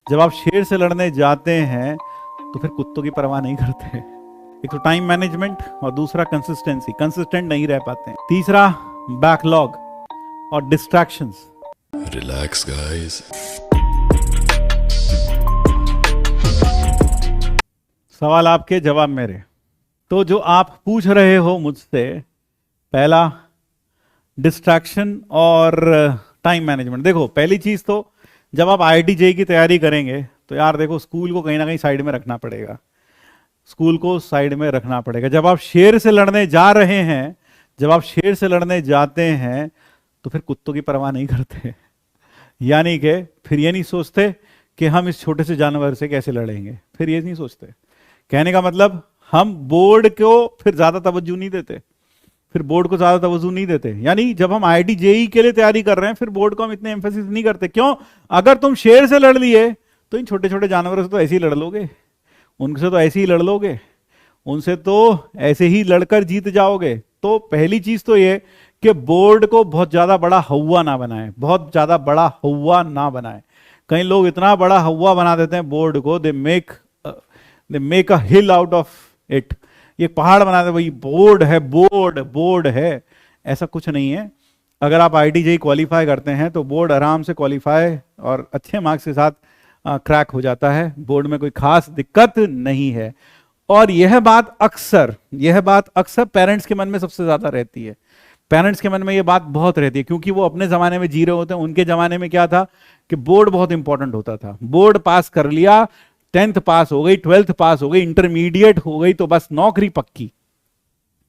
जब आप शेर से लड़ने जाते हैं तो फिर कुत्तों की परवाह नहीं करते। एक तो टाइम मैनेजमेंट और दूसरा कंसिस्टेंसी, कंसिस्टेंट नहीं रह पाते हैं। तीसरा बैकलॉग और डिस्ट्रैक्शंस। Relax guys. सवाल आपके, जवाब मेरे। तो जो आप पूछ रहे हो मुझसे, पहला डिस्ट्रैक्शन और टाइम मैनेजमेंट। देखो, पहली चीज तो जब आप आईआईटी जेईई की तैयारी करेंगे तो यार देखो, स्कूल को कहीं ना कहीं साइड में रखना पड़ेगा। स्कूल को साइड में रखना पड़ेगा। जब आप शेर से लड़ने जा रहे हैं, जब आप शेर से लड़ने जाते हैं तो फिर कुत्तों की परवाह नहीं करते। यानी कि फिर ये नहीं सोचते कि हम इस छोटे से जानवर से कैसे लड़ेंगे, फिर ये नहीं सोचते। कहने का मतलब, हम बोर्ड को फिर ज्यादा तवज्जो नहीं देते, फिर बोर्ड को ज्यादा तवज्जो नहीं देते। यानी जब हम आईआईटी जेईई के लिए तैयारी कर रहे हैं, फिर बोर्ड को हम इतने एम्फेसिस नहीं करते। क्यों? अगर तुम शेर से लड़ लिए तो इन छोटे छोटे जानवरों से तो ऐसे ही लड़ लोगे, उनसे तो ऐसे ही लड़ लोगे, उनसे तो ऐसे ही लड़कर जीत जाओगे। तो पहली चीज तो ये कि बोर्ड को बहुत ज्यादा बड़ा हौवा ना बनाए, बहुत ज्यादा बड़ा हौवा ना बनाए। कई लोग इतना बड़ा हौवा बना देते हैं बोर्ड को, they make a hill out of it. ये पहाड़ बना दे, वही बोर्ड है, बोर्ड बोर्ड है। ऐसा कुछ नहीं है। अगर आप आईआईटी जेईई क्वालिफाई करते हैं तो बोर्ड आराम से क्वालिफाई और अच्छे मार्क्स के साथ क्रैक हो जाता है। बोर्ड में कोई खास दिक्कत नहीं है। और यह बात अक्सर पेरेंट्स के मन में सबसे ज्यादा रहती है। पेरेंट्स के मन में यह बात बहुत रहती है, क्योंकि वो अपने जमाने में जी रहे होते हैं। उनके जमाने में क्या था कि बोर्ड बहुत इंपॉर्टेंट होता था। बोर्ड पास कर लिया, 10th पास हो गई, 12th पास हो गई, इंटरमीडिएट हो गई, तो बस नौकरी पक्की।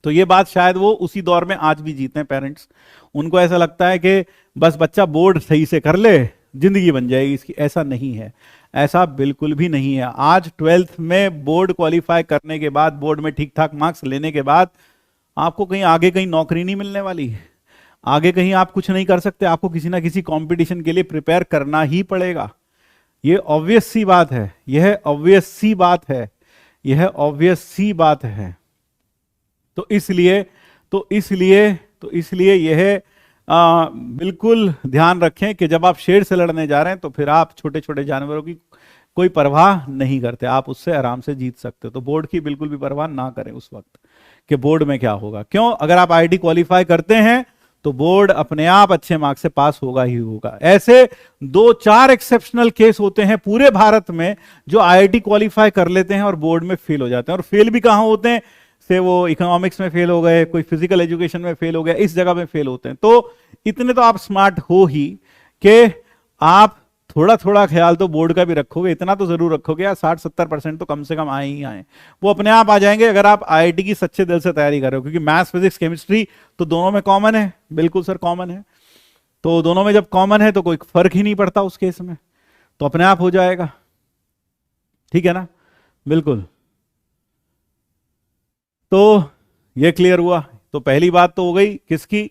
तो ये बात शायद वो उसी दौर में आज भी जीते हैं पेरेंट्स। उनको ऐसा लगता है कि बस बच्चा बोर्ड सही से कर ले, जिंदगी बन जाएगी इसकी। ऐसा नहीं है, ऐसा बिल्कुल भी नहीं है। आज 12th में बोर्ड क्वालिफाई करने के बाद, बोर्ड में ठीक ठाक मार्क्स लेने के बाद आपको कहीं आगे कहीं नौकरी नहीं मिलने वाली, आगे कहीं आप कुछ नहीं कर सकते। आपको किसी ना किसी कंपटीशन के लिए प्रिपेयर करना ही पड़ेगा। ये ऑब्वियस सी बात है, यह ऑब्वियस सी बात है, यह ऑब्वियस सी बात है। तो इसलिए यह बिल्कुल ध्यान रखें कि जब आप शेर से लड़ने जा रहे हैं तो फिर आप छोटे छोटे जानवरों की कोई परवाह नहीं करते, आप उससे आराम से जीत सकते हो। तो बोर्ड की बिल्कुल भी परवाह ना करें उस वक्त कि बोर्ड में क्या होगा। क्यों? अगर आप आईआईटी क्वालिफाई करते हैं तो बोर्ड अपने आप अच्छे मार्क्स से पास होगा ही होगा। ऐसे 2-4 एक्सेप्शनल केस होते हैं पूरे भारत में जो आईआईटी क्वालिफाई कर लेते हैं और बोर्ड में फेल हो जाते हैं। और फेल भी कहां होते हैं? से वो इकोनॉमिक्स में फेल हो गए, कोई फिजिकल एजुकेशन में फेल हो गया, इस जगह में फेल होते हैं। तो इतने तो आप स्मार्ट हो ही कि आप थोड़ा थोड़ा ख्याल तो बोर्ड का भी रखोगे। इतना तो जरूर रखोगे यार, 60-70% तो कम से कम आए ही आए। वो अपने आप आ जाएंगे अगर आप आईआईटी की सच्चे दिल से तैयारी कर रहे हो। क्योंकि मैथ्स, फिजिक्स, केमिस्ट्री तो दोनों में कॉमन है। बिल्कुल सर, कॉमन है। तो दोनों में जब कॉमन है तो कोई फर्क ही नहीं पड़ता उस केस में, तो अपने आप हो जाएगा। ठीक है ना? बिल्कुल। तो ये क्लियर हुआ। तो पहली बात तो हो गई किसकी?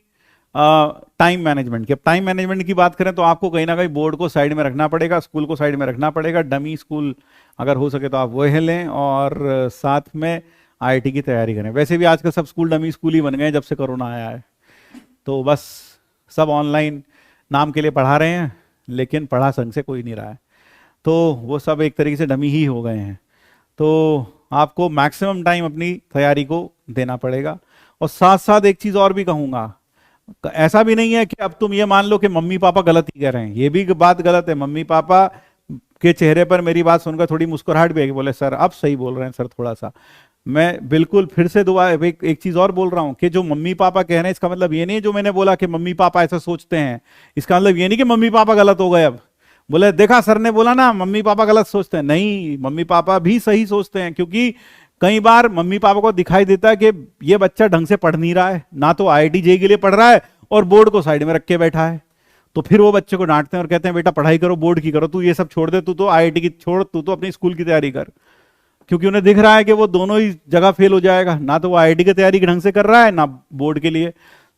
टाइम मैनेजमेंट की। अब टाइम मैनेजमेंट की बात करें तो आपको कहीं ना कहीं बोर्ड को साइड में रखना पड़ेगा, स्कूल को साइड में रखना पड़ेगा। डमी स्कूल अगर हो सके तो आप वो लें और साथ में आईआईटी की तैयारी करें। वैसे भी आजकल सब स्कूल डमी स्कूल ही बन गए हैं जब से कोरोना आया है। तो बस सब ऑनलाइन नाम के लिए पढ़ा रहे हैं, लेकिन पढ़ा संग से कोई नहीं रहा है। तो वो सब एक तरीके से डमी ही हो गए हैं। तो आपको मैक्सिमम टाइम अपनी तैयारी को देना पड़ेगा। और साथ साथ एक चीज और भी कहूंगा, ऐसा भी नहीं है कि अब तुम ये मान लो कि मम्मी पापा गलत ही कह रहे हैं। ये भी बात गलत है। मम्मी पापा के चेहरे पर मेरी बात सुनकर थोड़ी मुस्कुराहट भी है कि बोले सर अब सही बोल रहे हैं सर थोड़ा सा। मैं बिल्कुल फिर से एक चीज और बोल रहा हूं कि जो मम्मी पापा कह रहे हैं, इसका मतलब ये नहीं जो मैंने बोला कि मम्मी पापा ऐसा सोचते हैं, इसका मतलब ये नहीं कि मम्मी पापा गलत हो गए। अब बोले देखा सर ने बोला ना मम्मी पापा गलत सोचते हैं। नहीं, मम्मी पापा भी सही सोचते हैं। क्योंकि कई बार मम्मी पापा को दिखाई देता है कि ये बच्चा ढंग से पढ़ नहीं रहा है, ना तो आईआईटी जेईई के लिए पढ़ रहा है और बोर्ड को साइड में रख के बैठा है। तो फिर वो बच्चे को डांटते हैं और कहते हैं बेटा पढ़ाई करो, बोर्ड की करो, तू ये सब छोड़ दे, तू तो आईआईटी की छोड़, तू तो अपनी स्कूल की तैयारी कर। क्योंकि उन्हें दिख रहा है कि वो दोनों ही जगह फेल हो जाएगा, ना तो वो आईआईटी की तैयारी ढंग से कर रहा है ना बोर्ड के लिए।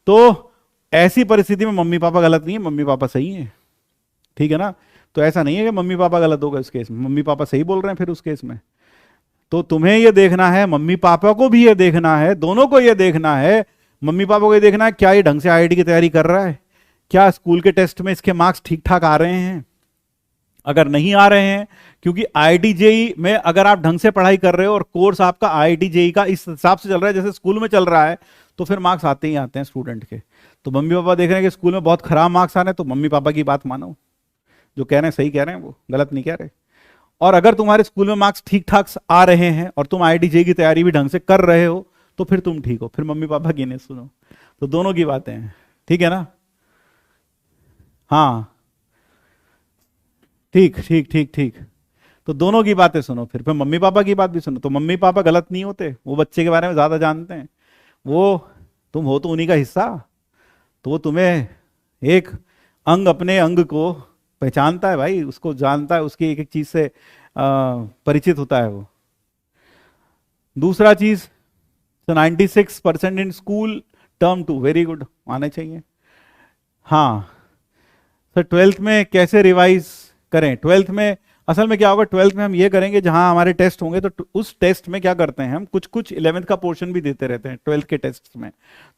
तो ऐसी परिस्थिति में मम्मी पापा गलत नहीं है, मम्मी पापा सही है। ठीक है ना? तो ऐसा नहीं है कि मम्मी पापा गलत हो गए उस केस में, मम्मी पापा सही बोल रहे हैं फिर उस केस में। तो तुम्हें यह देखना है, मम्मी पापा को भी यह देखना है, दोनों को यह देखना है। मम्मी पापा को यह देखना है क्या ये ढंग से आईआईटी की तैयारी कर रहा है, क्या स्कूल के टेस्ट में इसके मार्क्स ठीक ठाक आ रहे हैं। अगर नहीं आ रहे हैं, क्योंकि आईआईटी जेई में अगर आप ढंग से पढ़ाई कर रहे हो और कोर्स आपका आईआईटी जेई का इस हिसाब से चल रहा है जैसे स्कूल में चल रहा है, तो फिर मार्क्स आते ही आते हैं स्टूडेंट के। तो मम्मी पापा देख रहे हैं कि स्कूल में बहुत खराब मार्क्स आ रहे हैं, तो मम्मी पापा की बात मानो, जो कह रहे हैं सही कह रहे हैं, वो गलत नहीं कह रहे। और अगर तुम्हारे स्कूल में मार्क्स ठीक ठाक आ रहे हैं और तुम आईआईटी जेई की तैयारी भी ढंग से कर रहे हो, तो फिर तुम ठीक हो, फिर मम्मी पापा की नहीं सुनो। तो दोनों की बातें हैं, ठीक है ना? हाँ, ठीक ठीक ठीक ठीक। तो दोनों की बातें सुनो, फिर मम्मी पापा की बात भी सुनो। तो मम्मी पापा गलत नहीं होते, वो बच्चे के बारे में ज्यादा जानते हैं। वो तुम हो तो उन्हीं का हिस्सा, तो वो तुम्हें एक अंग अपने अंग को पहचानता है भाई, उसको जानता है, उसकी एक एक चीज से परिचित होता है वो। दूसरा चीज, 96% in school term 2, very good, आने चाहिए। हाँ सर, 12th में कैसे रिवाइज करें? 12th में असल में क्या होगा, 12th में हम ये करेंगे, जहां हमारे टेस्ट होंगे तो उस टेस्ट में क्या करते हैं हम, कुछ कुछ 11th का पोर्शन भी देते रहते हैं 12th के टेस्ट में।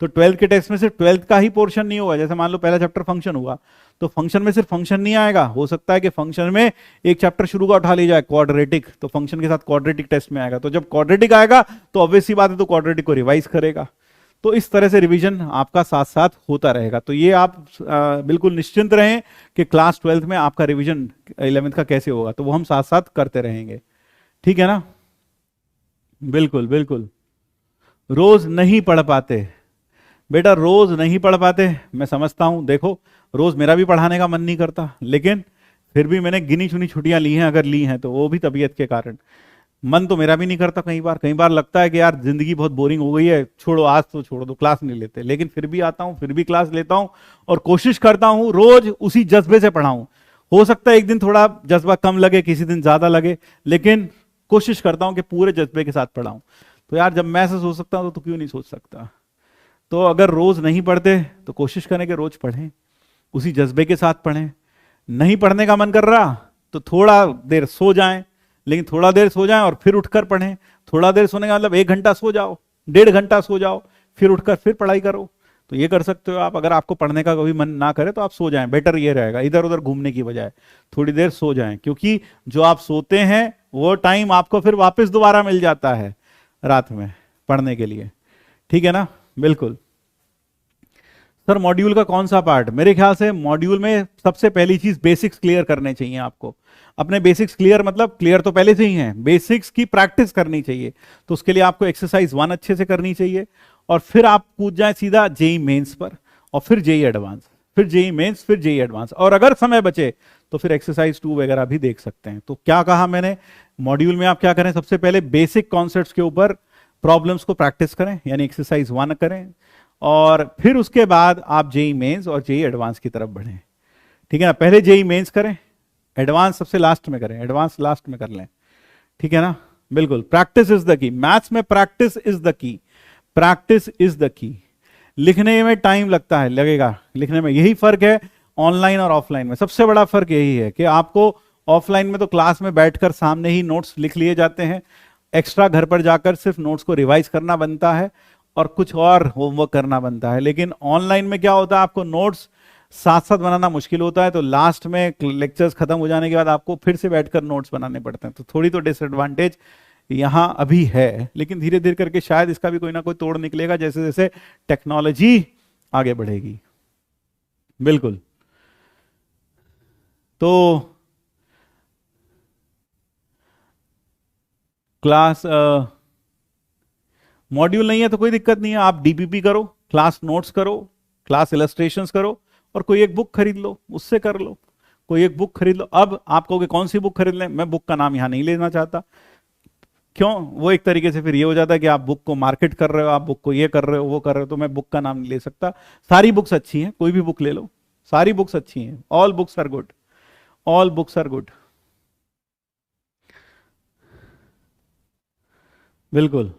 तो 12th के टेस्ट में सिर्फ 12th का ही पोर्शन नहीं होगा। जैसे मान लो पहला चैप्टर फंक्शन हुआ, तो फंक्शन में सिर्फ फंक्शन नहीं आएगा, हो सकता है कि फंक्शन में एक चैप्टर शुरू का उठा लिया जाए क्वाड्रेटिक, तो फंक्शन के साथ क्वाड्रेटिक टेस्ट में आएगा। तो जब क्वाड्रेटिक आएगा तो ऑब्वियस सी बात है, तो क्वाड्रेटिक को रिवाइज करेगा। तो इस तरह से रिवीजन आपका साथ साथ होता रहेगा। तो ये आप बिल्कुल निश्चिंत रहें कि क्लास 12th में आपका रिवीजन 11th का कैसे होगा, तो वो हम साथ साथ करते रहेंगे, ठीक है ना? बिल्कुल बिल्कुल। रोज नहीं पढ़ पाते बेटा, रोज नहीं पढ़ पाते, मैं समझता हूं। देखो, रोज मेरा भी पढ़ाने का मन नहीं करता, लेकिन फिर भी मैंने गिनी चुनी छुट्टियां ली हैं, अगर ली हैं तो वो भी तबीयत के कारण। मन तो मेरा भी नहीं करता, कई बार लगता है कि यार जिंदगी बहुत बोरिंग हो गई है, छोड़ो, आज तो छोड़ दो, क्लास नहीं लेते। लेकिन फिर भी आता हूं, फिर भी क्लास लेता हूं, और कोशिश करता हूं रोज उसी जज्बे से पढ़ाऊं। हो सकता है एक दिन थोड़ा जज्बा कम लगे, किसी दिन ज्यादा लगे, लेकिन कोशिश करता हूं कि पूरे जज्बे के साथ पढ़ाऊं। तो यार जब मैं ऐसा सोच सकता हूं तो क्यों नहीं सोच सकता? तो अगर रोज नहीं पढ़ते तो कोशिश करें कि रोज पढ़ें, उसी जज्बे के साथ पढ़ें। नहीं पढ़ने का मन कर रहा तो थोड़ा देर सो जाएं, लेकिन थोड़ा देर सो जाएं और फिर उठकर पढ़ें। थोड़ा देर सोने का मतलब 1 घंटा सो जाओ, 1.5 घंटा सो जाओ, फिर उठकर फिर पढ़ाई करो। तो ये कर सकते हो आप। अगर आपको पढ़ने का कभी मन ना करे तो आप सो जाएं, बेटर ये रहेगा, इधर उधर घूमने की बजाय थोड़ी देर सो जाएं, क्योंकि जो आप सोते हैं वो टाइम आपको फिर वापस दोबारा मिल जाता है रात में पढ़ने के लिए, ठीक है ना? बिल्कुल। सर मॉड्यूल का कौन सा पार्ट? मेरे ख्याल से मॉड्यूल में सबसे पहली चीज बेसिक्स क्लियर करने चाहिए आपको। अपने बेसिक्स क्लियर, मतलब क्लियर तो पहले से ही हैं, बेसिक्स की प्रैक्टिस करनी चाहिए। तो उसके लिए आपको एक्सरसाइज 1 अच्छे से करनी चाहिए, और फिर आप कूद जाए सीधा जेई मेंस पर, और फिर जेई एडवांस, फिर जेई मेंस, फिर जेई एडवांस। और अगर समय बचे तो फिर एक्सरसाइज 2 वगैरह भी देख सकते हैं। तो क्या कहा मैंने, मॉड्यूल में आप क्या करें, सबसे पहले बेसिक कॉन्सेप्ट्स के ऊपर प्रॉब्लम्स को प्रैक्टिस करें, यानी एक्सरसाइज 1 करें, और फिर उसके बाद आप जेई मेंस और जेई एडवांस की तरफ बढ़ें, ठीक है ना? पहले जेई मेंस करें, एडवांस सबसे लास्ट में करें, एडवांस लास्ट में कर लें, ठीक है ना? बिल्कुल। Practice is the key, maths में practice is the key, practice is the key. लिखने में टाइम लगता है, लगेगा लिखने में, यही फर्क है ऑनलाइन और ऑफलाइन में। सबसे बड़ा फर्क यही है कि आपको ऑफलाइन में तो क्लास में बैठकर सामने ही नोट्स लिख लिए जाते हैं, एक्स्ट्रा घर पर जाकर सिर्फ नोट्स को रिवाइज करना बनता है और कुछ और होमवर्क करना बनता है। लेकिन ऑनलाइन में क्या होता है, आपको नोट्स साथ साथ बनाना मुश्किल होता है, तो लास्ट में लेक्चर्स खत्म हो जाने के बाद आपको फिर से बैठकर नोट्स बनाने पड़ते हैं। तो थोड़ी तो डिसएडवांटेज यहां अभी है, लेकिन धीरे धीरे करके शायद इसका भी कोई ना कोई तोड़ निकलेगा जैसे जैसे टेक्नोलॉजी आगे बढ़ेगी। बिल्कुल। तो क्लास मॉड्यूल नहीं है तो कोई दिक्कत नहीं है, आप डीपीपी करो, क्लास नोट्स करो, क्लास इलस्ट्रेशंस करो, और कोई एक बुक खरीद लो, उससे कर लो, कोई एक बुक खरीद लो। अब आप कहोगे कौन सी बुक खरीद लें, मैं बुक का नाम यहां नहीं लेना चाहता। क्यों? वो एक तरीके से फिर ये हो जाता है कि आप बुक को मार्केट कर रहे हो, आप बुक को ये कर रहे हो, वो कर रहे हो, तो मैं बुक का नाम नहीं ले सकता। सारी बुक्स अच्छी हैं, कोई भी बुक ले लो, सारी बुक्स अच्छी हैं, all books are good, all books are good. बिल्कुल।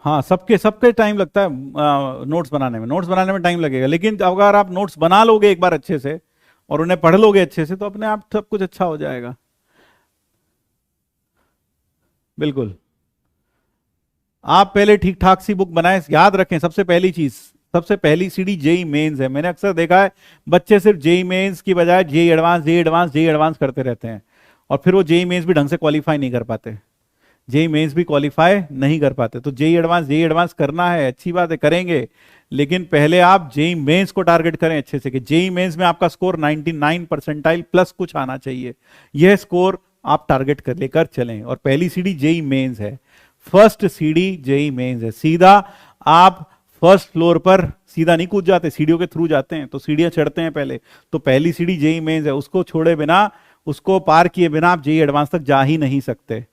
हाँ, सबके सबके टाइम लगता है नोट्स बनाने में, नोट्स बनाने में टाइम लगेगा, लेकिन अगर आप नोट्स बना लोगे एक बार अच्छे से और उन्हें पढ़ लोगे अच्छे से, तो अपने आप सब कुछ अच्छा हो जाएगा। बिल्कुल। आप पहले ठीक ठाक सी बुक बनाएं, याद रखें सबसे पहली चीज, सबसे पहली सीढ़ी जेई मेंस है। मैंने अक्सर देखा है बच्चे सिर्फ जेई मेंस की बजाय JEE advance JEE advance JEE advance करते रहते हैं, और फिर वो जेई मेंस भी ढंग से क्वालिफाई नहीं कर पाते, जेई मेंस भी क्वालिफाई नहीं कर पाते। तो जेई एडवांस करना है, अच्छी बात है, करेंगे, लेकिन पहले आप जेई मेंस को टारगेट करें अच्छे से, कि जेई मेंस में आपका स्कोर 99 परसेंटाइल प्लस कुछ आना चाहिए। यह स्कोर आप टारगेट कर लेकर चलें। और पहली सीढ़ी जेई मेंस है, फर्स्ट सीढ़ी जेई मेंस है। सीधा आप फर्स्ट फ्लोर पर सीधा नहीं कूद जाते, सीढ़ियों के थ्रू जाते हैं, तो सीढ़ियां चढ़ते हैं पहले। तो पहली सीढ़ी जेई मेंस है, उसको छोड़े बिना, उसको पार किए बिना आप जेई एडवांस तक जा ही नहीं सकते।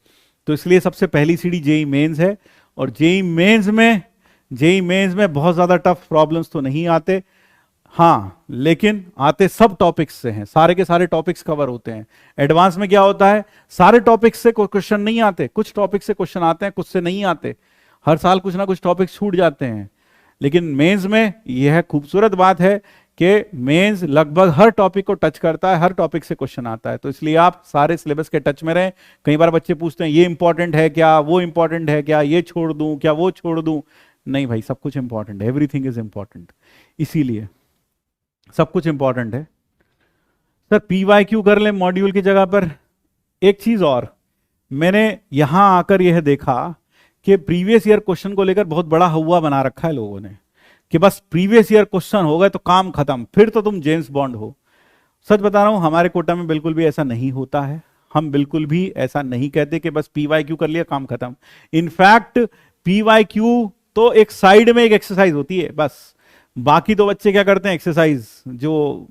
तो इसलिए सबसे पहली सीढ़ी जेई मेंस है। और जेई मेंस में बहुत ज्यादा टफ प्रॉब्लम्स तो नहीं आते, हाँ, लेकिन आते सब टॉपिक्स से हैं, सारे के सारे टॉपिक्स कवर होते हैं। एडवांस में क्या होता है, सारे टॉपिक्स से क्वेश्चन नहीं आते, कुछ टॉपिक से क्वेश्चन आते हैं, कुछ से नहीं आते, हर साल कुछ ना कुछ टॉपिक छूट जाते हैं। लेकिन मेंस में यह खूबसूरत बात है कि मेंस लगभग हर टॉपिक को टच करता है, हर टॉपिक से क्वेश्चन आता है। तो इसलिए आप सारे सिलेबस के टच में रहें। कई बार बच्चे पूछते हैं ये इंपॉर्टेंट है क्या, वो इंपॉर्टेंट है क्या, ये छोड़ दूं क्या, वो छोड़ दूं। नहीं भाई, सब कुछ इंपॉर्टेंट है, एवरीथिंग इज इंपॉर्टेंट, इसीलिए सब कुछ इंपॉर्टेंट है। सर पीवाईक्यू कर लें मॉड्यूल की जगह पर। एक चीज और, मैंने यहां आकर यह देखा कि प्रीवियस ईयर क्वेश्चन को लेकर बहुत बड़ा हवा बना रखा है लोगों ने, कि बस प्रीवियस ईयर क्वेश्चन हो गए तो काम खत्म, फिर तो तुम जेम्स बॉन्ड हो। सच बता रहा हूं, हमारे कोटा में बिल्कुल भी ऐसा नहीं होता है। हम बिल्कुल भी ऐसा नहीं कहते कि बस पीवाईक्यू कर लिया काम खत्म। इनफैक्ट पीवाईक्यू तो एक साइड में एक एक्सरसाइज होती है बस, बाकी तो बच्चे क्या करते हैं, एक्सरसाइज जो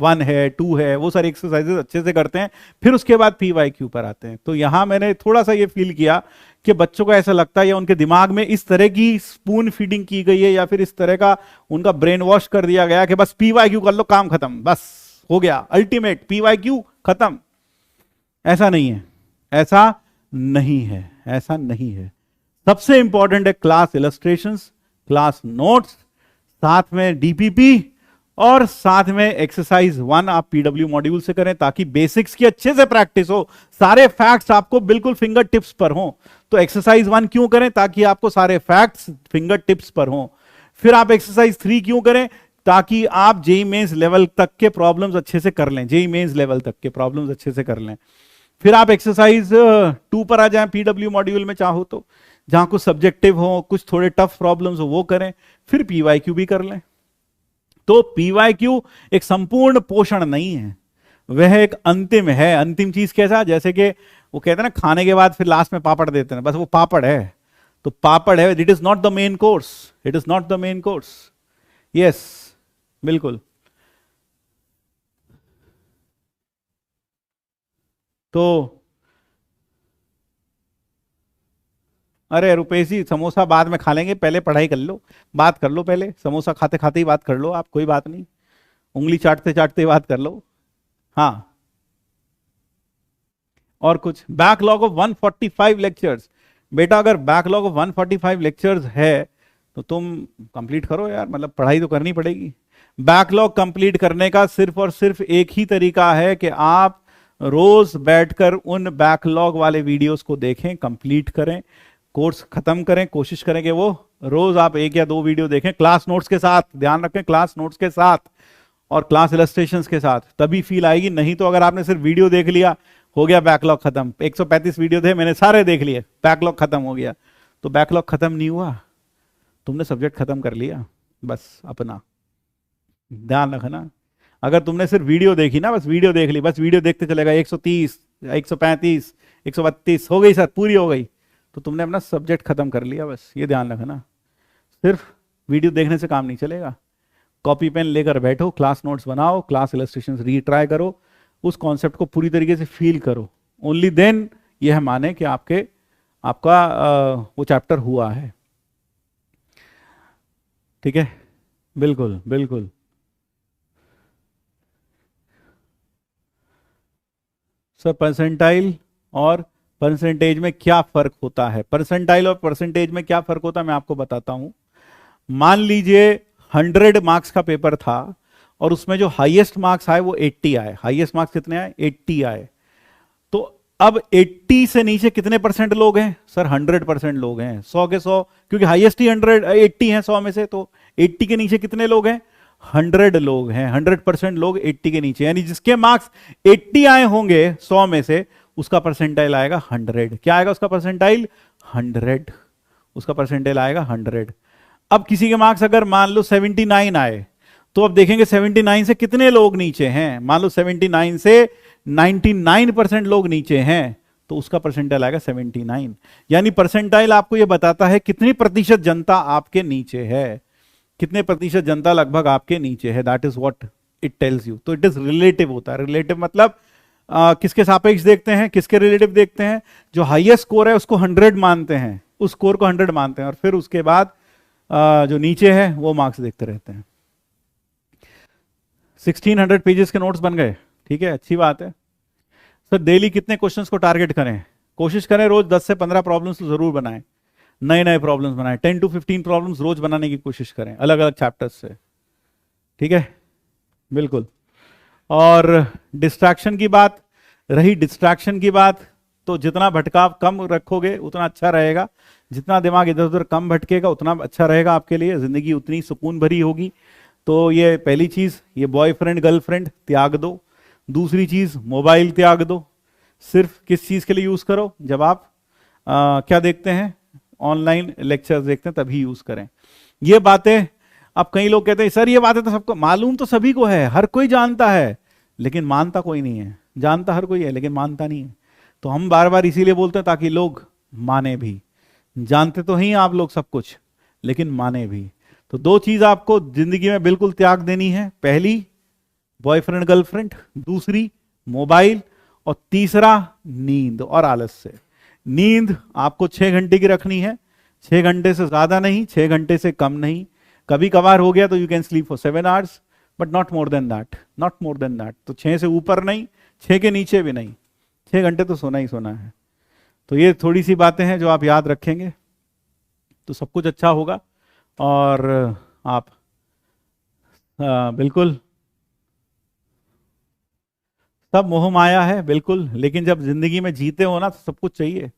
1 है 2 है वो सारी एक्सरसाइजेस अच्छे से करते हैं, फिर उसके बाद पीवाईक्यू पर आते हैं। तो यहां मैंने थोड़ा सा ये फील किया कि बच्चों को ऐसा लगता है या उनके दिमाग में इस तरह की स्पून फीडिंग की गई है, या फिर इस तरह का उनका ब्रेन वॉश कर दिया गया कि बस पीवाईक्यू कर लो काम खत्म, बस हो गया, अल्टीमेट पीवाईक्यू खत्म। ऐसा नहीं है, ऐसा नहीं है, ऐसा नहीं है। सबसे इंपॉर्टेंट है क्लास इलस्ट्रेशंस, क्लास नोट्स, साथ में डीपीपी, और साथ में एक्सरसाइज 1 आप पीडब्ल्यू मॉड्यूल से करें, ताकि बेसिक्स की अच्छे से प्रैक्टिस हो, सारे फैक्ट्स आपको बिल्कुल फिंगर टिप्स पर हो। तो एक्सरसाइज 1 क्यों करें, ताकि आपको सारे फैक्ट्स फिंगर टिप्स पर हो। फिर आप एक्सरसाइज 3 क्यों करें, ताकि आप जेई मेंस लेवल तक के प्रॉब्लम्स अच्छे से कर लें, जेई मेंस लेवल तक के प्रॉब्लम्स अच्छे से कर लें। फिर आप एक्सरसाइज 2 पर आ जाएं पीडब्ल्यू मॉड्यूल में, चाहो तो जहां कुछ सब्जेक्टिव हो, कुछ थोड़े टफ प्रॉब्लम्स हो, वो करें। फिर पीवाईक्यू भी कर लें। तो पीवाईक्यू एक संपूर्ण पोषण नहीं है, वह एक अंतिम है। अंतिम चीज कैसा, जैसे कि वो कहते हैं ना खाने के बाद फिर लास्ट में पापड़ देते हैं, बस वो पापड़ है। तो पापड़ है, it is not the main course, it is not the main course. Yes, बिल्कुल। तो अरे रुपेश जी, समोसा बाद में खा लेंगे, पहले पढ़ाई कर लो, बात कर लो पहले, समोसा खाते खाते ही बात कर लो आप, कोई बात नहीं, उंगली चाटते चाटते ही बात कर लो। हाँ, और कुछ बैकलॉग ऑफ 145 लेक्चर्स। बेटा अगर बैकलॉग ऑफ 145 लेक्चर्स है तो तुम कंप्लीट करो यार, मतलब पढ़ाई तो करनी पड़ेगी। बैकलॉग कंप्लीट करने का सिर्फ और सिर्फ एक ही तरीका है कि आप रोज बैठकर उन बैकलॉग वाले वीडियोस को देखें, कंप्लीट करें, कोर्स खत्म करें। कोशिश करें कि वो रोज आप 1 या 2 वीडियो देखें, क्लास नोट्स के साथ, ध्यान रखें, क्लास नोट्स के साथ और क्लास इलस्ट्रेशंस के साथ, तभी फील आएगी। नहीं तो अगर आपने सिर्फ वीडियो देख लिया, हो गया बैकलॉग खत्म, 135 वीडियो थे, मैंने सारे देख लिए, बैकलॉग खत्म हो गया। तो बैकलॉग खत्म नहीं हुआ, तुमने सब्जेक्ट खत्म कर लिया बस। अपना ध्यान रखना, अगर तुमने सिर्फ वीडियो देखी ना, बस वीडियो देख ली, बस वीडियो देखते चलेगा, 130 135 132 हो गई सर, पूरी हो गई, तो तुमने अपना सब्जेक्ट खत्म कर लिया, बस ये ध्यान रखना। सिर्फ वीडियो देखने से काम नहीं चलेगा, कॉपी पेन लेकर बैठो, क्लास नोट्स बनाओ, क्लास इलस्ट्रेशंस रीट्राई करो, उस कॉन्सेप्ट को पूरी तरीके से फील करो, ओनली देन यह माने कि आपका वो चैप्टर हुआ है। ठीक है, बिल्कुल बिल्कुल। सर परसेंटाइल और परसेंटेज में क्या फर्क होता है? परसेंटाइल और परसेंटेज में क्या फर्क होता है मैं आपको बताता हूं। मान लीजिए 100 मार्क्स का पेपर था और उसमें जो हाईएस्ट मार्क्स आए वो 80 आए। हाईएस्ट मार्क्स कितने आए? 80 आए। तो अब 80 से नीचे कितने परसेंट लोग हैं सर? 100% लोग हैं, 100 के 100, क्योंकि हाईएस्ट ही 80 हैं 100 में से, तो 80 के नीचे कितने लोग हैं? 100 लोग हैं। 100% लोग 80 के नीचे, यानी जिसके मार्क्स 80 आए होंगे 100 में से, उसका परसेंटाइल आएगा 100। क्या आएगा उसका परसेंटाइल? 100। उसका परसेंटाइल आएगा 100। अब किसी के मार्क्स अगर मान लो 79 आए, तो अब देखेंगे 79 से कितने लोग नीचे हैं। मान लो 79 से 99% लोग नीचे हैं, तो उसका परसेंटाइल आएगा 79। यानी परसेंटाइल आपको यह बताता है कितनी प्रतिशत जनता आपके नीचे है, कितने प्रतिशत जनता लगभग आपके नीचे है। That is what it tells you. तो इट इज रिलेटिव होता है। रिलेटिव मतलब किसके सापेक्ष देखते हैं, किसके रिलेटिव देखते हैं? जो हाईएस्ट स्कोर है उसको 100 मानते हैं, उस स्कोर को 100 मानते हैं, और फिर उसके बाद जो नीचे है वो मार्क्स देखते रहते हैं। 1600 पेजेस के नोट्स बन गए, ठीक है, अच्छी बात है। सर डेली कितने क्वेश्चंस को टारगेट करें? कोशिश करें रोज 10 से 15 प्रॉब्लम्स तो जरूर बनाएं, नए नए प्रॉब्लम्स बनाएं। 10 to 15 प्रॉब्लम्स रोज बनाने की कोशिश करें, अलग अलग चैप्टर्स से, ठीक है, बिल्कुल। और डिस्ट्रैक्शन की बात रही, डिस्ट्रैक्शन की बात, तो जितना भटकाव कम रखोगे उतना अच्छा रहेगा, जितना दिमाग इधर उधर कम भटकेगा उतना अच्छा रहेगा आपके लिए, जिंदगी उतनी सुकून भरी होगी। तो ये पहली चीज, ये बॉयफ्रेंड गर्लफ्रेंड त्याग दो। दूसरी चीज, मोबाइल त्याग दो। सिर्फ किस चीज के लिए यूज करो? जब आप क्या देखते हैं, ऑनलाइन लेक्चर्स देखते हैं, तभी यूज करें ये बातें। अब कई लोग कहते हैं सर ये बातें तो सबको मालूम, तो सभी को है, हर कोई जानता है, लेकिन मानता कोई नहीं है। जानता हर कोई है लेकिन मानता नहीं है। तो हम बार बार इसीलिए बोलते हैं ताकि लोग माने भी। जानते तो ही आप लोग सब कुछ, लेकिन माने भी। तो दो चीज आपको जिंदगी में बिल्कुल त्याग देनी है। पहली बॉयफ्रेंड गर्लफ्रेंड, दूसरी मोबाइल, और तीसरा नींद और आलस्य। नींद आपको 6 घंटे की रखनी है, 6 घंटे से ज्यादा नहीं, 6 घंटे से कम नहीं। कभी कभार हो गया तो you can sleep for 7 hours, but not more than that, not more than that. तो 6 से ऊपर नहीं, 6 के नीचे भी नहीं, 6 घंटे तो सोना ही सोना है। तो ये थोड़ी सी बातें हैं जो आप याद रखेंगे तो सब कुछ अच्छा होगा। और आप बिल्कुल, सब मोह माया है बिल्कुल, लेकिन जब जिंदगी में जीते हो ना तो सब कुछ चाहिए।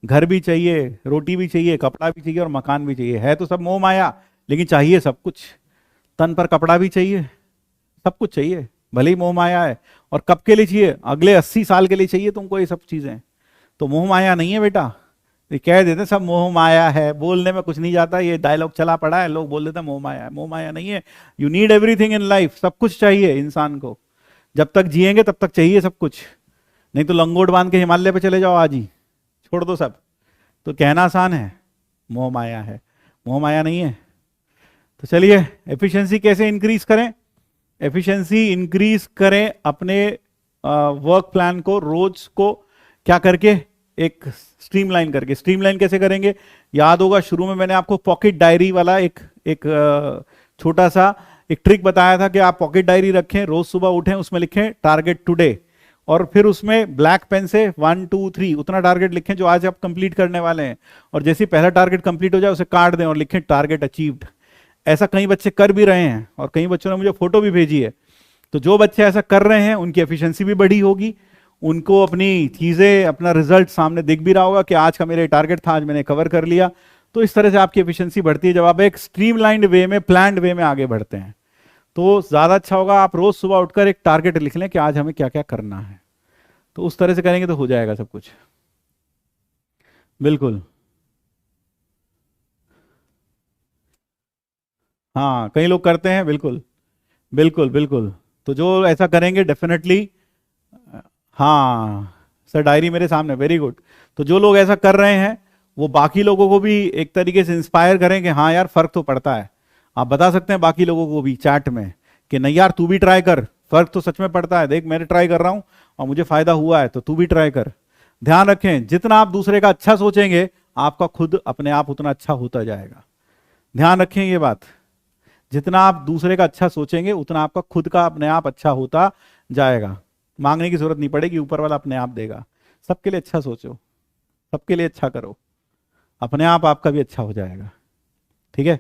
घर भी चाहिए, रोटी भी चाहिए, कपड़ा भी चाहिए और मकान भी चाहिए। है तो सब मोह माया, लेकिन चाहिए सब कुछ। तन पर कपड़ा भी चाहिए, सब कुछ चाहिए, भले ही मोह माया है। और कब के लिए चाहिए? अगले 80 साल के लिए चाहिए तुमको ये सब चीजें। तो मोह माया नहीं है बेटा। ये कह देते सब मोह माया है, बोलने में कुछ नहीं जाता, ये डायलॉग चला पड़ा है, लोग बोल देते मोह माया है। मोह माया नहीं है। You need everything in life, सब कुछ चाहिए इंसान को। जब तक जिएंगे तब तक चाहिए सब कुछ, नहीं तो लंगोट बांध के हिमालय पे चले जाओ आज ही, छोड़ दो सब। तो कहना आसान है, मोह माया है, मोह माया नहीं है। तो चलिए, एफिशिएंसी कैसे इंक्रीज करें? एफिशिएंसी इंक्रीज करें अपने वर्क प्लान को रोज को क्या करके, एक स्ट्रीमलाइन करके। स्ट्रीमलाइन कैसे करेंगे? याद होगा शुरू में मैंने आपको पॉकेट डायरी वाला एक छोटा सा एक ट्रिक बताया था कि आप पॉकेट डायरी रखें, रोज सुबह उठें, उसमें लिखें टारगेट टुडे, और फिर उसमें ब्लैक पेन से 1 2 3 उतना टारगेट लिखें जो आज आप कंप्लीट करने वाले हैं। और जैसे ही पहला टारगेट कंप्लीट हो जाए उसे काट दें और लिखें टारगेट अचीव्ड। ऐसा कई बच्चे कर भी रहे हैं और कई बच्चों ने मुझे फोटो भी भेजी है। तो जो बच्चे ऐसा कर रहे हैं उनकी एफिशिएंसी भी बढ़ी होगी, उनको अपनी चीजें, अपना रिजल्ट सामने दिख भी रहा होगा कि आज का मेरा टारगेट था, आज मैंने कवर कर लिया। तो इस तरह से आपकी एफिशिएंसी बढ़ती है जब आप एक स्ट्रीमलाइंड वे में, प्लान्ड वे में आगे बढ़ते हैं। तो ज्यादा अच्छा होगा आप रोज सुबह उठकर एक टारगेट लिख लें कि आज हमें क्या क्या करना है। तो उस तरह से करेंगे तो हो जाएगा सब कुछ, बिल्कुल। हाँ, कई लोग करते हैं, बिल्कुल बिल्कुल बिल्कुल। तो जो ऐसा करेंगे डेफिनेटली, हाँ सर डायरी मेरे सामने, वेरी गुड। तो जो लोग ऐसा कर रहे हैं वो बाकी लोगों को भी एक तरीके से इंस्पायर करें कि हाँ यार फर्क तो पड़ता है। आप बता सकते हैं बाकी लोगों को भी चैट में कि नहीं यार तू भी ट्राई कर, फर्क तो सच में पड़ता है, देख मैंने ट्राई कर रहा हूं और मुझे फायदा हुआ है, तो तू भी ट्राई कर। ध्यान रखें, जितना आप दूसरे का अच्छा सोचेंगे आपका खुद अपने आप उतना अच्छा होता जाएगा। ध्यान रखें ये बात, जितना आप दूसरे का अच्छा सोचेंगे उतना आपका खुद का अपने आप अच्छा होता जाएगा। मांगने की जरूरत नहीं पड़ेगी, ऊपर वाला अपने आप देगा। सबके लिए अच्छा सोचो, सबके लिए अच्छा करो, अपने आप आपका भी अच्छा हो जाएगा। ठीक है।